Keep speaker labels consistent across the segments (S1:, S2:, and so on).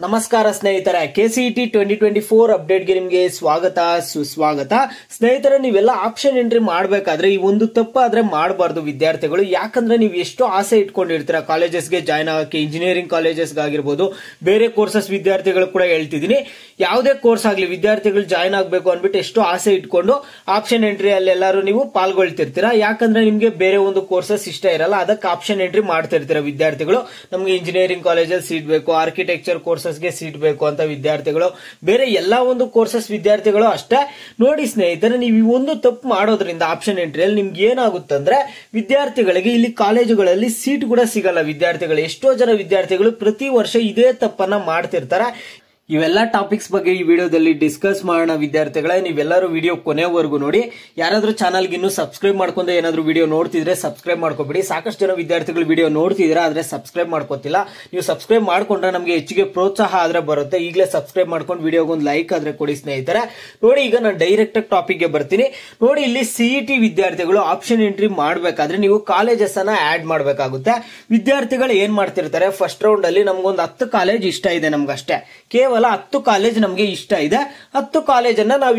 S1: ನಮಸ್ಕಾರ ಸ್ನೇಹಿತರೆ, KCET 2024 ಅಪ್ಡೇಟ್ಗೆ ನಿಮಗೆ ಸ್ವಾಗತ ಸುಸ್ವಾಗತ. ಸ್ನೇಹಿತರೆ, ನೀವೆಲ್ಲ ಆಪ್ಷನ್ ಎಂಟ್ರಿ ಮಾಡಬೇಕಾದ್ರೆ ಈ ಒಂದು ತಪ್ಪಾದ್ರೆ ಮಾಡಬಾರ್ದು ವಿದ್ಯಾರ್ಥಿಗಳು. ಯಾಕಂದ್ರೆ ನೀವು ಎಷ್ಟೋ ಆಸೆ ಇಟ್ಕೊಂಡಿರ್ತೀರಾ ಕಾಲೇಜಸ್ಗೆ ಜಾಯ್ನ್ ಆಗಕ್ಕೆ, ಇಂಜಿನಿಯರಿಂಗ್ ಕಾಲೇಜಸ್ಗೆ ಆಗಿರ್ಬೋದು, ಬೇರೆ ಕೋರ್ಸಸ್ ವಿದ್ಯಾರ್ಥಿಗಳು ಕೂಡ ಹೇಳ್ತಿದ್ದೀನಿ. ಯಾವುದೇ ಕೋರ್ಸ್ ಆಗಲಿ ವಿದ್ಯಾರ್ಥಿಗಳು ಜಾಯ್ನ್ ಆಗಬೇಕು ಅಂದ್ಬಿಟ್ಟು ಎಷ್ಟೋ ಆಸೆ ಇಟ್ಕೊಂಡು ಆಪ್ಷನ್ ಎಂಟ್ರಿ ಅಲ್ಲಿ ಎಲ್ಲರೂ ನೀವು ಪಾಲ್ಗೊಳ್ತಿರ್ತೀರಾ. ಯಾಕಂದ್ರೆ ನಿಮ್ಗೆ ಬೇರೆ ಒಂದು ಕೋರ್ಸಸ್ ಇಷ್ಟ ಇರಲ್ಲ, ಅದಕ್ಕೆ ಆಪ್ಷನ್ ಎಂಟ್ರಿ ಮಾಡ್ತಿರ್ತೀರಾ ವಿದ್ಯಾರ್ಥಿಗಳು. ನಮ್ಗೆ ಇಂಜಿನಿಯರಿಂಗ್ ಕಾಲೇಜಲ್ಲಿ ಸೀಟ್ ಬೇಕು, ಆರ್ಕಿಟೆಕ್ಚರ್ ಕೋರ್ಸಸ್ಗೆ ಸೀಟ್ ಬೇಕು ಅಂತ ವಿದ್ಯಾರ್ಥಿಗಳು, ಬೇರೆ ಎಲ್ಲಾ ಒಂದು ಕೋರ್ಸಸ್ ವಿದ್ಯಾರ್ಥಿಗಳು ಅಷ್ಟೇ. ನೋಡಿ ಸ್ನೇಹಿತರೆ, ನೀವು ಈ ಒಂದು ತಪ್ಪು ಮಾಡೋದ್ರಿಂದ ಆಪ್ಷನ್ ಎಂಟ್ರಿಯಲ್ಲಿ ನಿಮ್ಗೆ ಏನಾಗುತ್ತಂದ್ರೆ ವಿದ್ಯಾರ್ಥಿಗಳಿಗೆ ಇಲ್ಲಿ ಕಾಲೇಜುಗಳಲ್ಲಿ ಸೀಟ್ ಕೂಡ ಸಿಗಲ್ಲ. ವಿದ್ಯಾರ್ಥಿಗಳು ಎಷ್ಟೋ ಜನ ವಿದ್ಯಾರ್ಥಿಗಳು ಪ್ರತಿ ವರ್ಷ ಇದೇ ತಪ್ಪನ್ನ ಮಾಡ್ತಿರ್ತಾರೆ. ಇವೆಲ್ಲ ಟಾಪಿಕ್ಸ್ ಬಗ್ಗೆ ಈ ವಿಡಿಯೋದಲ್ಲಿ ಡಿಸ್ಕಸ್ ಮಾಡೋಣ ವಿದ್ಯಾರ್ಥಿಗಳೇ. ನೀವೆಲ್ಲರೂ ವಿಡಿಯೋ ಕೊನೆವರೆಗೂ ನೋಡಿ. ಯಾರಾದ್ರೂ ಚಾನಲ್ಗೆ ಇನ್ನೂ ಸಬ್ಸ್ಕ್ರೈಬ್ ಮಾಡ್ಕೊಂಡು ಏನಾದ್ರು ವಿಡಿಯೋ ನೋಡ್ತಿದ್ರೆ ಸಬ್ಸ್ಕ್ರೈಬ್ ಮಾಡ್ಕೊಬಿಡಿ. ಸಾಕಷ್ಟು ಜನ ವಿದ್ಯಾರ್ಥಿಗಳು ವಿಡಿಯೋ ನೋಡ್ತಿದ್ರೆ ಆದ್ರೆ ಸಬ್ಸ್ಕ್ರೈಬ್ ಮಾಡ್ಕೋತಿಲ್ಲ. ನೀವು ಸಬ್ಸ್ಕ್ರೈಬ್ ಮಾಡ್ಕೊಂಡ್ರೆ ನಮಗೆ ಹೆಚ್ಚಿಗೆ ಪ್ರೋತ್ಸಾಹ ಆದ್ರೆ ಬರುತ್ತೆ. ಈಗಲೇ ಸಬ್ಸ್ಕ್ರೈಬ್ ಮಾಡ್ಕೊಂಡು ವಿಡಿಯೋಗೆ ಒಂದು ಲೈಕ್ ಆದ್ರೆ ಕೊಡಿ ಸ್ನೇಹಿತರೆ. ನೋಡಿ, ಈಗ ನಾನು ಡೈರೆಕ್ಟ್ ಆಗಿ ಟಾಪಿಕ್ ಗೆ ಬರ್ತೀನಿ. ನೋಡಿ, ಇಲ್ಲಿ ಸಿಇಟಿ ವಿದ್ಯಾರ್ಥಿಗಳು ಆಪ್ಷನ್ ಎಂಟ್ರಿ ಮಾಡಬೇಕಾದ್ರೆ ನೀವು ಕಾಲೇಜಸ್ ಅನ್ನ ಆಡ್ ಮಾಡಬೇಕಾಗುತ್ತೆ. ವಿದ್ಯಾರ್ಥಿಗಳು ಏನ್ ಮಾಡ್ತಿರ್ತಾರೆ, ಫಸ್ಟ್ ರೌಂಡ್ ಅಲ್ಲಿ ನಮ್ಗೊಂದು 10 ಕಾಲೇಜ್ ಇಷ್ಟ ಇದೆ, ನಮ್ಗಷ್ಟೇ ಕೇವಲ 10 ಕಾಲೇಜ್ ನಮಗೆ ಇಷ್ಟ ಇದೆ. 10 ಕಾಲೇಜನ್ನ ನಾವು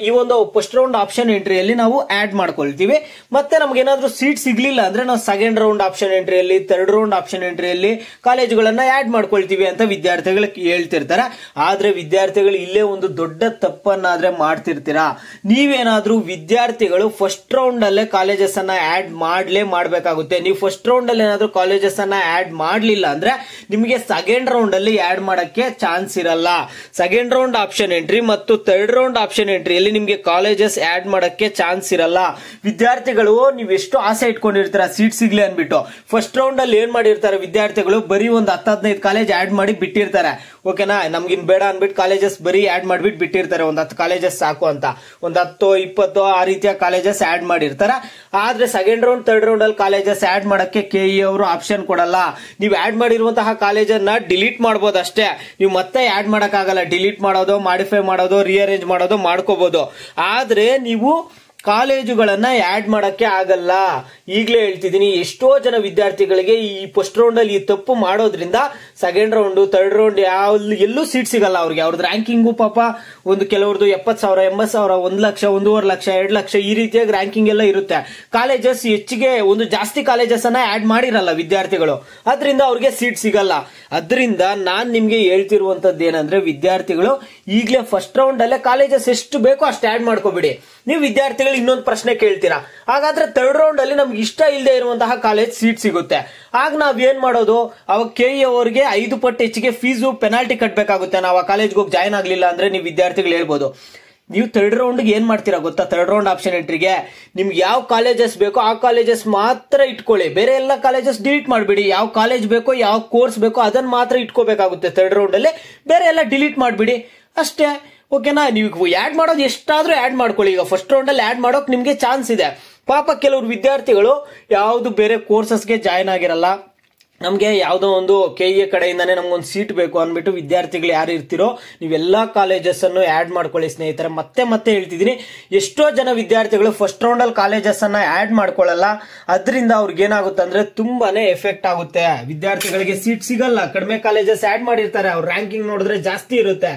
S1: ಈ ಒಂದು ಫಸ್ಟ್ ರೌಂಡ್ ಆಪ್ಷನ್ ಎಂಟ್ರಿಯಲ್ಲಿ ನಾವು ಆಡ್ ಮಾಡ್ಕೊಳ್ತೀವಿ. ಮತ್ತೆ ನಮ್ಗೆ ಏನಾದ್ರೂ ಸೀಟ್ ಸಿಗ್ಲಿಲ್ಲ ಅಂದ್ರೆ ನಾವು ಸೆಕೆಂಡ್ ರೌಂಡ್ ಆಪ್ಷನ್ ಎಂಟ್ರಿಯಲ್ಲಿ, ಥರ್ಡ್ ರೌಂಡ್ ಆಪ್ಷನ್ ಎಂಟ್ರಿಯಲ್ಲಿ ಕಾಲೇಜುಗಳನ್ನ ಆಡ್ ಮಾಡ್ಕೊಳ್ತೀವಿ ಅಂತ ವಿದ್ಯಾರ್ಥಿಗಳು ಹೇಳ್ತಿರ್ತಾರೆ. ಆದ್ರೆ ವಿದ್ಯಾರ್ಥಿಗಳು ಇಲ್ಲೇ ಒಂದು ದೊಡ್ಡ ತಪ್ಪನ್ನಾದ್ರೆ ಮಾಡ್ತಿರ್ತೀರಾ. ನೀವೇನಾದ್ರೂ ವಿದ್ಯಾರ್ಥಿಗಳು ಫಸ್ಟ್ ರೌಂಡ್ ಅಲ್ಲೇ ಕಾಲೇಜಸ್ ಅನ್ನ ಆಡ್ ಮಾಡಬೇಕಾಗುತ್ತೆ. ನೀವು ಫಸ್ಟ್ ರೌಂಡ್ ಅಲ್ಲಿ ಏನಾದ್ರೂ ಕಾಲೇಜಸ್ ಅನ್ನ ಆಡ್ ಮಾಡ್ಲಿಲ್ಲ ಅಂದ್ರೆ ನಿಮಗೆ ಸೆಕೆಂಡ್ ರೌಂಡ್ ಅಲ್ಲಿ ಆಡ್ ಮಾಡಕ್ಕೆ ಚಾನ್ಸ್ ಇರಲ್ಲ. ಸೆಕೆಂಡ್ ರೌಂಡ್ ಆಪ್ಷನ್ ಎಂಟ್ರಿ ಮತ್ತು ಥರ್ಡ್ ರೌಂಡ್ ಆಪ್ಷನ್ ಎಂಟ್ರಿಯಲ್ಲಿ ನಿಮಗೆ ಕಾಲೇಜಸ್ ಆಡ್ ಮಾಡಕ್ಕೆ ಚಾನ್ಸ್ ಇರಲ್ಲ. ವಿದ್ಯಾರ್ಥಿಗಳು ನೀವು ಎಷ್ಟು ಆಸೆ ಇಟ್ಕೊಂಡಿರ್ತಾರ ಸೀಟ್ ಸಿಗ್ಲಿ ಅನ್ಬಿಟ್ಟು, ಫಸ್ಟ್ ರೌಂಡ್ ಅಲ್ಲಿ ಏನ್ ಮಾಡಿರ್ತಾರೆ ವಿದ್ಯಾರ್ಥಿಗಳು, ಬರೀ ಒಂದು 10-15 ಕಾಲೇಜ್ ಆಡ್ ಮಾಡಿ ಬಿಟ್ಟಿರ್ತಾರೆ. ಓಕೆನಾ, ನಮ್ಗಿನ್ ಬೇಡ ಅನ್ಬಿಟ್ಟು ಕಾಲೇಜಸ್ ಬರೀ ಆಡ್ ಮಾಡ್ಬಿಟ್ಟು ಬಿಟ್ಟಿರ್ತಾರೆ. ಒಂದು 10 ಕಾಲೇಜಸ್ ಸಾಕು ಅಂತ, ಒಂದು 10-20 ಆ ರೀತಿಯ ಕಾಲೇಜಸ್ ಆಡ್ ಮಾಡಿರ್ತಾರೆ. ಆದ್ರೆ ಸೆಕೆಂಡ್ ರೌಂಡ್ ಥರ್ಡ್ ರೌಂಡ್ ಅಲ್ಲಿ ಕಾಲೇಜಸ್ ಆಡ್ ಮಾಡಕ್ಕೆ ಕೆಇ ಅವರು ಆಪ್ಷನ್ ಕೊಡಲ್ಲ. ನೀವು ಆಡ್ ಮಾಡಿರುವಂತಹ ಕಾಲೇಜನ್ನ ಡಿಲೀಟ್ ಮಾಡಬಹುದು ಅಷ್ಟೇ. ನೀವು ಮತ್ತೆ ಆಡ್ ಮಾಡಕ್ಕಾಗಲ್ಲ. ಡಿಲೀಟ್ ಮಾಡೋದು, ಮಾಡಿಫೈ ಮಾಡೋದು, ರಿಅರೇಂಜ್ ಮಾಡೋದು ಮಾಡ್ಕೋಬಹುದು. ಆದ್ರೆ ನೀವು ಕಾಲೇಜುಗಳನ್ನ ಆಡ್ ಮಾಡಕ್ಕೆ ಆಗಲ್ಲ. ಈಗಲೇ ಹೇಳ್ತಿದ್ದೀನಿ, ಎಷ್ಟೋ ಜನ ವಿದ್ಯಾರ್ಥಿಗಳಿಗೆ ಈ ಫಸ್ಟ್ ರೌಂಡ್ ಅಲ್ಲಿ ಈ ತಪ್ಪು ಮಾಡೋದ್ರಿಂದ ಸೆಕೆಂಡ್ ರೌಂಡ್ ಥರ್ಡ್ ರೌಂಡ್ ಎಲ್ಲೂ ಸೀಟ್ ಸಿಗಲ್ಲ ಅವ್ರಿಗೆ. ಅವ್ರದ್ದು ರ್ಯಾಂಕಿಂಗು ಪಾಪ ಒಂದು ಕೆಲವ್ರದ್ದು 70,000, 80,000, 1 ಲಕ್ಷ, 1.5 ಲಕ್ಷ, 2 ಲಕ್ಷ ಈ ರೀತಿಯಾಗಿ ರ್ಯಾಂಕಿಂಗ್ ಎಲ್ಲ ಇರುತ್ತೆ. ಕಾಲೇಜಸ್ ಹೆಚ್ಚಿಗೆ ಒಂದು ಜಾಸ್ತಿ ಕಾಲೇಜಸ್ ಅನ್ನ ಆಡ್ ಮಾಡಿರಲ್ಲ ವಿದ್ಯಾರ್ಥಿಗಳು, ಅದರಿಂದ ಅವ್ರಿಗೆ ಸೀಟ್ ಸಿಗಲ್ಲ. ಅದರಿಂದ ನಾನ್ ನಿಮ್ಗೆ ಹೇಳ್ತಿರುವಂತದ್ದು ಏನಂದ್ರೆ, ವಿದ್ಯಾರ್ಥಿಗಳು ಈಗಲೇ ಫಸ್ಟ್ ರೌಂಡ್ ಅಲ್ಲೇ ಕಾಲೇಜಸ್ ಎಷ್ಟು ಬೇಕೋ ಅಷ್ಟು ಆಡ್ ಮಾಡ್ಕೋಬಿಡಿ. ನೀವು ವಿದ್ಯಾರ್ಥಿಗಳು ಇನ್ನೊಂದು ಪ್ರಶ್ನೆ ಕೇಳ್ತೀರಾ, ಹಾಗಾದ್ರೆ ಥರ್ಡ್ ರೌಂಡ್ ಅಲ್ಲಿ ನಮ್ಗೆ ಇಷ್ಟ ಇಲ್ಲದೆ ಇರುವಂತಹ ಕಾಲೇಜ್ ಸೀಟ್ ಸಿಗುತ್ತೆ, ಆಗ ನಾವ್ ಏನ್ ಮಾಡೋದು? ಅವಾಗ ಕೆಇ ಅವರಿಗೆ 5 ಪಟ್ಟು ಹೆಚ್ಚಿಗೆ ಫೀಸು ಪೆನಾಲ್ಟಿ ಕಟ್ಟಬೇಕಾಗುತ್ತೆ ನಾವು ಆ ಕಾಲೇಜ್ಗೆ ಹೋಗಿ ಜಾಯ್ನ್ ಆಗ್ಲಿಲ್ಲ ಅಂದ್ರೆ. ನೀವು ವಿದ್ಯಾರ್ಥಿಗಳು ಹೇಳ್ಬೋದು, ನೀವು ಥರ್ಡ್ ರೌಂಡ್ ಏನ್ ಮಾಡ್ತೀರಾ ಗೊತ್ತಾ? ಥರ್ಡ್ ರೌಂಡ್ ಆಪ್ಷನ್ ಎಂಟ್ರಿಗೆ ನಿಮ್ಗೆ ಯಾವ ಕಾಲೇಜಸ್ ಬೇಕೋ ಆ ಕಾಲೇಜಸ್ ಮಾತ್ರ ಇಟ್ಕೊಳ್ಳಿ, ಬೇರೆ ಎಲ್ಲ ಕಾಲೇಜಸ್ ಡಿಲೀಟ್ ಮಾಡ್ಬಿಡಿ. ಯಾವ ಕಾಲೇಜ್ ಬೇಕೋ, ಯಾವ ಕೋರ್ಸ್ ಬೇಕೋ ಅದನ್ನ ಮಾತ್ರ ಇಟ್ಕೋಬೇಕಾಗುತ್ತೆ ಥರ್ಡ್ ರೌಂಡ್ ಅಲ್ಲಿ, ಬೇರೆ ಎಲ್ಲ ಡಿಲೀಟ್ ಮಾಡ್ಬಿಡಿ ಅಷ್ಟೇ. ಓಕೆನಾ, ನೀವು ಆಡ್ ಮಾಡೋದು ಎಷ್ಟಾದ್ರೂ ಆಡ್ ಮಾಡ್ಕೊಳ್ಳಿ. ಈಗ ಫಸ್ಟ್ ರೌಂಡ್ ಅಲ್ಲಿ ಆಡ್ ಮಾಡೋಕ್ ನಿಮ್ಗೆ ಚಾನ್ಸ್ ಇದೆ. ಪಾಪ ಕೆಲವರು ವಿದ್ಯಾರ್ಥಿಗಳು ಯಾವ್ದು ಬೇರೆ ಕೋರ್ಸಸ್ಗೆ ಜಾಯ್ನ್ ಆಗಿರಲ್ಲ, ನಮ್ಗೆ ಯಾವ್ದೋ ಒಂದು ಕೆಇಎ ಕಡೆಯಿಂದಾನೆ ನಮ್ಗೊಂದು ಸೀಟ್ ಬೇಕು ಅನ್ಬಿಟ್ಟು ವಿದ್ಯಾರ್ಥಿಗಳು ಯಾರು ಇರ್ತಿರೋ ನೀವೆಲ್ಲಾ ಕಾಲೇಜಸ್ ಅನ್ನು ಆಡ್ ಮಾಡ್ಕೊಳ್ಳಿ ಸ್ನೇಹಿತರೆ. ಮತ್ತೆ ಹೇಳ್ತಿದ್ದೀನಿ, ಎಷ್ಟೋ ಜನ ವಿದ್ಯಾರ್ಥಿಗಳು ಫಸ್ಟ್ ರೌಂಡ್ ಅಲ್ಲಿ ಕಾಲೇಜಸ್ ಅನ್ನ ಆಡ್ ಮಾಡ್ಕೊಳ್ಳಲ್ಲ. ಅದರಿಂದ ಅವ್ರಿಗೆ ಏನಾಗುತ್ತೆ ಅಂದ್ರೆ ತುಂಬಾನೇ ಎಫೆಕ್ಟ್ ಆಗುತ್ತೆ. ವಿದ್ಯಾರ್ಥಿಗಳಿಗೆ ಸೀಟ್ ಸಿಗಲ್ಲ, ಕಡಿಮೆ ಕಾಲೇಜಸ್ ಆಡ್ ಮಾಡಿರ್ತಾರೆ, ಅವ್ರ ರ್ಯಾಂಕಿಂಗ್ ನೋಡಿದ್ರೆ ಜಾಸ್ತಿ ಇರುತ್ತೆ.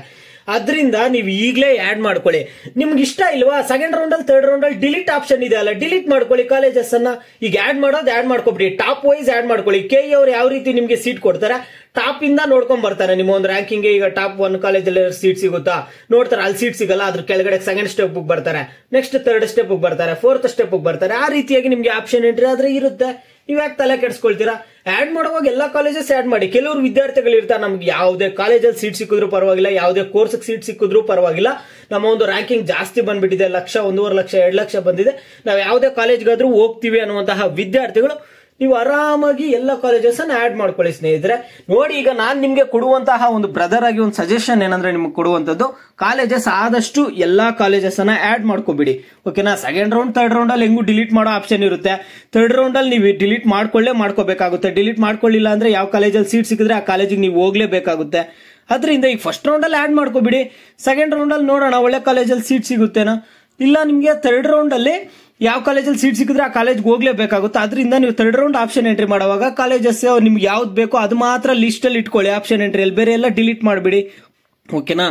S1: ಅದರಿಂದ ನೀವು ಈಗಲೇ ಆಡ್ ಮಾಡ್ಕೊಳ್ಳಿ. ನಿಮ್ಗೆ ಇಷ್ಟ ಇಲ್ವಾ, ಸೆಕೆಂಡ್ ರೌಂಡ್ ಅಲ್ಲಿ ಥರ್ಡ್ ರೌಂಡ್ ಅಲ್ಲಿ ಡಿಲೀಟ್ ಆಪ್ಷನ್ ಇದೆ ಅಲ್ಲ, ಡಿಲೀಟ್ ಮಾಡ್ಕೊಳ್ಳಿ ಕಾಲೇಜಸ್ ಅನ್ನ. ಈಗ ಆಡ್ ಮಾಡೋದು ಆಡ್ ಮಾಡ್ಕೊಬಿಡಿ, ಟಾಪ್ ವೈಸ್ ಆಡ್ ಮಾಡ್ಕೊಳ್ಳಿ. ಕೆಇ ಅವ್ರು ಯಾವ ರೀತಿ ನಿಮ್ಗೆ ಸೀಟ್ ಕೊಡ್ತಾರೆ, ಟಾಪ್ ಇಂದ ನೋಡ್ಕೊಂಡ್ ಬರ್ತಾರೆ. ನಿಮ್ಮ ಒಂದು ರ್ಯಾಂಕಿಂಗ್ ಈಗ ಟಾಪ್ 1 ಕಾಲೇಜಲ್ಲಿ ಸೀಟ್ ಸಿಗುತ್ತಾ ನೋಡ್ತಾರೆ, ಅಲ್ಲಿ ಸೀಟ್ ಸಿಗಲ್ಲ, ಅದ್ರ ಕೆಳಗಡೆ ಸೆಕೆಂಡ್ ಸ್ಟೆಪ್ ಬರ್ತಾರೆ, ನೆಕ್ಸ್ಟ್ ಥರ್ಡ್ ಸ್ಟೆಪ್ ಬರ್ತಾರೆ, ಫೋರ್ತ್ ಸ್ಟೆಪ್ ಬರ್ತಾರೆ. ಆ ರೀತಿಯಾಗಿ ನಿಮ್ಗೆ ಆಪ್ಷನ್ ಎಂಟ್ರಿ ಆದ್ರೆ ಇರುತ್ತೆ. ನೀವ್ ಯಾಕೆ ತಲೆ ಕೆಡ್ಸ್ಕೊಳ್ತೀರಾ? ಆಡ್ ಮಾಡುವಾಗ ಎಲ್ಲಾ ಕಾಲೇಜಸ್ ಆಡ್ ಮಾಡಿ. ಕೆಲವರು ವಿದ್ಯಾರ್ಥಿಗಳು ಇರ್ತಾರೆ, ನಮ್ಗೆ ಯಾವುದೇ ಕಾಲೇಜಲ್ಲಿ ಸೀಟ್ ಸಿಕ್ಕಿದ್ರು ಪರವಾಗಿಲ್ಲ, ಯಾವುದೇ ಕೋರ್ಸ್ ಸೀಟ್ ಸಿಕ್ಕಿದ್ರು ಪರವಾಗಿಲ್ಲ, ನಮ್ಮ ಒಂದು ರ್ಯಾಂಕಿಂಗ್ ಜಾಸ್ತಿ ಬಂದ್ಬಿಟ್ಟಿದೆ, 1 ಲಕ್ಷ, 1.5 ಲಕ್ಷ, 2 ಲಕ್ಷ ಬಂದಿದೆ, ನಾವು ಯಾವುದೇ ಕಾಲೇಜ್ಗಾದ್ರೂ ಹೋಗ್ತೀವಿ ಅನ್ನುವಂತಹ ವಿದ್ಯಾರ್ಥಿಗಳು ನೀವು ಆರಾಮಾಗಿ ಎಲ್ಲ ಕಾಲೇಜಸ್ ಅನ್ನ ಆಡ್ ಮಾಡ್ಕೊಳ್ಳಿ ಸ್ನೇಹಿತರೆ. ನೋಡಿ, ಈಗ ನಾನ್ ನಿಮ್ಗೆ ಕೊಡುವಂತಹ ಒಂದು ಬ್ರದರ್ ಆಗಿ ಒಂದು ಸಜೆಷನ್ ಏನಂದ್ರೆ, ನಿಮ್ಗೆ ಕೊಡುವಂತದ್ದು ಕಾಲೇಜಸ್ ಆದಷ್ಟು ಎಲ್ಲಾ ಕಾಲೇಜಸ್ ಅನ್ನ ಆಡ್ ಮಾಡ್ಕೋಬಿಡಿ. ಓಕೆನಾ, ಸೆಕೆಂಡ್ ರೌಂಡ್ ಥರ್ಡ್ ರೌಂಡ್ ಅಲ್ಲಿ ಹೆಂಗು ಡಿಲೀಟ್ ಮಾಡೋ ಆಪ್ಷನ್ ಇರುತ್ತೆ. ಥರ್ಡ್ ರೌಂಡ್ ಅಲ್ಲಿ ನೀವು ಡಿಲೀಟ್ ಮಾಡ್ಕೋಬೇಕಾಗುತ್ತೆ. ಡಿಲೀಟ್ ಮಾಡ್ಕೊಳ್ಳಿಲ್ಲ ಅಂದ್ರೆ ಯಾವ ಕಾಲೇಜಲ್ಲಿ ಸೀಟ್ ಸಿಕ್ಕಿದ್ರೆ ಆ ಕಾಲೇಜಿಗೆ ನೀವು ಹೋಗ್ಲೇಬೇಕಾಗುತ್ತೆ. ಅದರಿಂದ ಈಗ ಫಸ್ಟ್ ರೌಂಡ್ ಅಲ್ಲಿ ಆಡ್ ಮಾಡ್ಕೋಬಿಡಿ. ಸೆಕೆಂಡ್ ರೌಂಡ್ ಅಲ್ಲಿ ನೋಡೋಣ ಒಳ್ಳೆ ಕಾಲೇಜಲ್ಲಿ ಸೀಟ್ ಸಿಗುತ್ತೇನಾ. ಇಲ್ಲ ನಿಮಗೆ ಥರ್ಡ್ ರೌಂಡ್ ಅಲ್ಲಿ ಯಾವ ಕಾಲೇಜಲ್ಲಿ ಸೀಟ್ ಸಿಕ್ಕಿದ್ರೆ ಆ ಕಾಲೇಜ್ಗೆ ಹೋಗ್ಲೇಬೇಕಾಗುತ್ತೆ. ಅದರಿಂದ ನೀವು ಥರ್ಡ್ ರೌಂಡ್ ಆಪ್ಷನ್ ಎಂಟ್ರಿ ಮಾಡುವಾಗ ಕಾಲೇಜಸ್ ನಿಮ್ಗೆ ಯಾವ್ದು ಬೇಕೋ ಅದು ಮಾತ್ರ ಲಿಸ್ಟ್ ಅಲ್ಲಿ ಇಟ್ಕೊಳ್ಳಿ ಆಪ್ಷನ್ ಎಂಟ್ರಿಯಲ್ಲಿ, ಬೇರೆ ಎಲ್ಲ ಡಿಲೀಟ್ ಮಾಡಿಬಿಡಿ. ಓಕೆನಾ.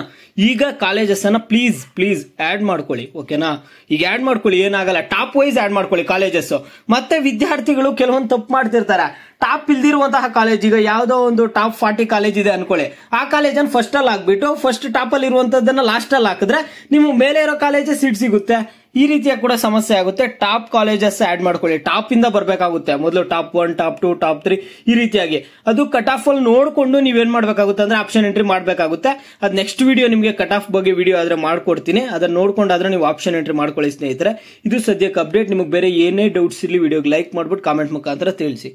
S1: ಈಗ ಕಾಲೇಜಸ್ ಅನ್ನ ಪ್ಲೀಸ್ ಆಡ್ ಮಾಡ್ಕೊಳ್ಳಿ. ಓಕೆನಾ. ಈಗ ಆಡ್ ಮಾಡ್ಕೊಳ್ಳಿ, ಏನಾಗಲ್ಲ. ಟಾಪ್ ವೈಸ್ ಆಡ್ ಮಾಡ್ಕೊಳ್ಳಿ ಕಾಲೇಜಸ್. ಮತ್ತೆ ವಿದ್ಯಾರ್ಥಿಗಳು ಕೆಲವೊಂದು ತಪ್ಪು ಮಾಡ್ತಿರ್ತಾರೆ. ಟಾಪ್ ಇಲ್ದಿರುವಂತಹ ಕಾಲೇಜ್, ಈಗ ಯಾವ್ದೋ ಒಂದು ಟಾಪ್ 40 ಕಾಲೇಜ್ ಇದೆ ಅನ್ಕೊಳ್ಳಿ, ಆ ಕಾಲೇಜನ್ನು ಫಸ್ಟ್ ಅಲ್ಲಿ ಹಾಕ್ಬಿಟ್ಟು ಫಸ್ಟ್ ಟಾಪ್ ಅಲ್ಲಿ ಇರುವಂತದ್ದನ್ನ ಲಾಸ್ಟ್ ಅಲ್ಲಿ ಹಾಕಿದ್ರೆ ನಿಮ್ಮ ಮೇಲೆ ಇರೋ ಕಾಲೇಜ್ ಸೀಟ್ ಸಿಗುತ್ತೆ. ಈ ರೀತಿಯ ಕೂಡ ಸಮಸ್ಯೆ ಆಗುತ್ತೆ. ಟಾಪ್ ಕಾಲೇಜಸ್ ಆಡ್ ಮಾಡ್ಕೊಳ್ಳಿ. ಟಾಪ್ ಇಂದ ಬರ್ಬೇಕಾಗುತ್ತೆ ಮೊದಲು, ಟಾಪ್ 1, ಟಾಪ್ 2, ಟಾಪ್ 3 ಈ ರೀತಿಯಾಗಿ. ಅದು ಕಟ್ ಆಫ್ ಅಲ್ಲಿ ನೋಡ್ಕೊಂಡು ನೀವೇನ್ ಮಾಡ್ಬೇಕಾಗುತ್ತೆ ಅಂದ್ರೆ ಆಪ್ಷನ್ ಎಂಟ್ರಿ ಮಾಡ್ಬೇಕಾಗುತ್ತೆ. ಅದ್ ನೆಕ್ಸ್ಟ್ ವಿಡಿಯೋ ನಿಮಗೆ ಕಟ್ ಆಫ್ ಬಗ್ಗೆ ವಿಡಿಯೋ ಆದ್ರೆ ಮಾಡ್ಕೊಡ್ತೀನಿ, ಅದನ್ನ ನೋಡ್ಕೊಂಡಾದ್ರೆ ನೀವು ಆಪ್ಷನ್ ಎಂಟ್ರಿ ಮಾಡ್ಕೊಳ್ಳಿ ಸ್ನೇಹಿತರೆ. ಇದು ಸದ್ಯಕ್ಕೆ ಅಪ್ಡೇಟ್. ನಿಮಗೆ ಬೇರೆ ಏನೇ ಡೌಟ್ಸ್ ಇರಲಿ ವಿಡಿಯೋಗೆ ಲೈಕ್ ಮಾಡ್ಬಿಟ್ಟು ಕಾಮೆಂಟ್ ಮುಖಾಂತರ ತಿಳಿಸಿ.